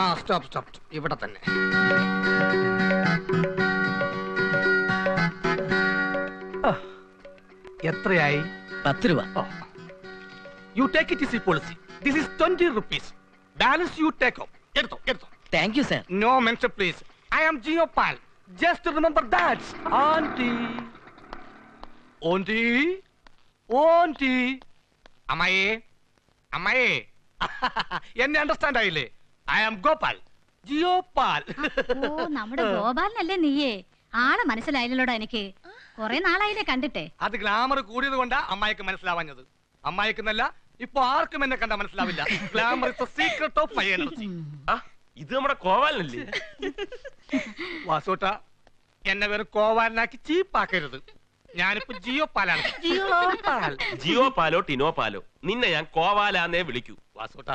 ആ stop stop, ഇവിടെ തന്നെ. എത്രയായി? 10 രൂപ. You take it easy policy. This is 20 rupees. Balance you take off. എടുത്തോ എടുത്തോ. Thank you sir. No mention please. I am ജിയോപാൽ. Just remember that. Aunty aunty aunty. അമ്മായേ അമ്മായേ, എന്നെ അണ്ടർസ്റ്റാൻഡ് ആയില്ലേ? I am Gopal, ജിയോപാൽ. ഓ, നമ്മുടെ ഗോപാലനല്ലേ നീയേ? ആളെ മനസ്സിലായില്ലോടാ എനിക്ക്. കൊറേ നാളായില്ലേ കണ്ടിട്ടേ. അത് ഗ്ലാമർ കൂടിയത് കൊണ്ടാ അമ്മായിക്ക് മനസ്സിലാവാഞ്ഞത്. അമ്മായിക്കെന്നല്ല, ഇപ്പൊ ആർക്കും എന്നെ കണ്ടാ മനസ്സിലാവില്ല. Glamour is the secret of my energy. ഇത് നമ്മുടെ കോവാലനല്ലേ? വാസോട്ട, എന്നെ വെറും കോവാലനാക്കി ചീപ്പാക്കരുത്. ഞാനിപ്പോ ജിയോപാലാണ്. ജിയോപാൽ. ജിയോ പാലോ ടിനോ പാലോ, നിന്നെ ഞാൻ കോവാലാന്നേ വിളിക്കൂ. വാസോട്ട,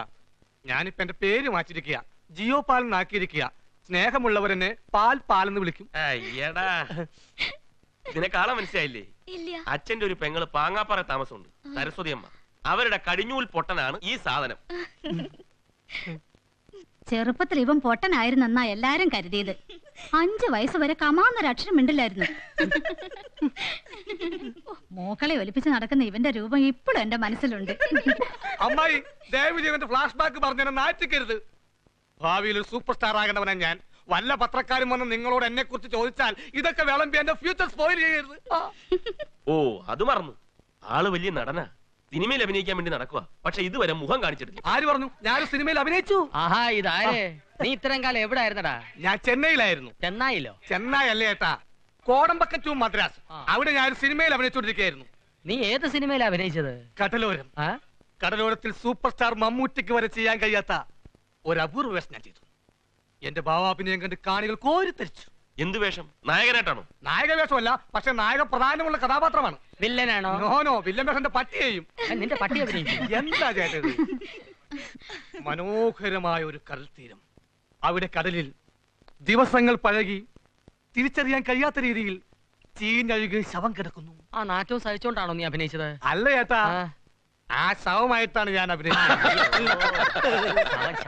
ഞാനിപ്പോ എന്റെ പേര് മാറ്റിരിക്കുക. ജിയോപാൽ എന്നാക്കിയിരിക്കുക. സ്നേഹമുള്ളവരെന്നെ പാൽ പാലെന്ന് വിളിക്കും. അയ്യടാ, നിനക്കാളെ മനസ്സിലായില്ലേ? അച്ഛന്റെ ഒരു പെങ്ങള് പാങ്ങാപ്പാറ താമസമുണ്ട്, സരസ്വതി അമ്മ. അവരുടെ കടിഞ്ഞൂൽ പൊട്ടനാണ് ഈ സാധനം. ചെറുപ്പത്തിൽ ഇവൻ പൊട്ടനായിരുന്നെന്നാ എല്ലാരും കരുതിയത്. 5 വയസ്സ് വരെ കമാന്നൊരക്ഷരം മിണ്ടില്ലായിരുന്നു. മോക്കളെ ഒലിപ്പിച്ച് നടക്കുന്ന ഇവന്റെ രൂപം ഇപ്പോഴും എന്റെ മനസ്സിലുണ്ട്. അമ്മായി, ദയവ് ചെയ്ത് ഫ്ലാഷ് ബാക്ക് പറഞ്ഞെന്നെ നാറ്റിക്കരുത്. ഭാവിയിൽ ഒരു സൂപ്പർ സ്റ്റാർ ആകേണ്ടവനാ ഞാൻ. വല്ല പത്രക്കാരും വന്ന് നിങ്ങളോട് എന്നെ കുറിച്ച് ചോദിച്ചാൽ ഇതൊക്കെ വിളമ്പി എന്റെ ഫ്യൂച്ചർ സ്പോയിൽ ചെയ്യരുത്. ഓ, അത് മറന്നു. ആള് വലിയ നടനാ, സിനിമയിൽ അഭിനയിക്കാൻ വേണ്ടി നടക്കുക. പക്ഷെ ഇതുവരെ മുഖം കാണിച്ചിട്ടില്ല. ആര് പറഞ്ഞു? ഞാൻ സിനിമയിൽ അഭിനയിച്ചു. ആഹാ, ഇതാരേ? നീ ഇത്രയും കാലം എവിടെ ആയിരുന്നടാ? ഞാൻ ചെന്നൈയിലായിരുന്നു. ചെന്നൈയിലോ? ചെന്നൈ അല്ലേ ഏട്ടാ, കോടമ്പക്കം ടു മദ്രാസ്. അവിടെ ഞാൻ സിനിമയിൽ അഭിനയിച്ചുകൊണ്ടിരിക്കുകയായിരുന്നു. നീ ഏത് സിനിമയിൽ അഭിനയിച്ചത്? കടലോരം. കടലോരത്തിൽ സൂപ്പർ സ്റ്റാർ മമ്മൂട്ടിക്ക് വരെ ചെയ്യാൻ കഴിയാത്ത ഒരു അപൂർവ വേഷം ഞാൻ ചെയ്തു. എന്റെ ഭാവാഭിനയം കണ്ട് കാണികൾ കോരിത്തരിച്ചു. എന്ത് വേഷം? നായകനായിട്ടാണോ? നായക വേഷമല്ല, പക്ഷെ നായക പ്രധാനമുള്ള കഥാപാത്രമാണ്. വില്ലനാണോ? നോനോ, വില്ലൻ വേഷന്റെ പട്ടിയെയും. നിന്റെ പട്ടി അഭിനയിച്ചു. എന്താ ചേട്ടത്? മനോഹരമായ ഒരു കടൽ തീരം. അവിടെ കടലിൽ ദിവസങ്ങൾ പഴകി തിരിച്ചറിയാൻ കഴിയാത്ത രീതിയിൽ ചീഞ്ഞഴുകി ശവം കിടക്കുന്നു. ആ നാറ്റവും സഹിച്ചോണ്ടാണോ നീ അഭിനയിച്ചത്? അല്ല ചേട്ടാ, ആ ശവമായിട്ടാണ് ഞാൻ അഭിനയിച്ചത്.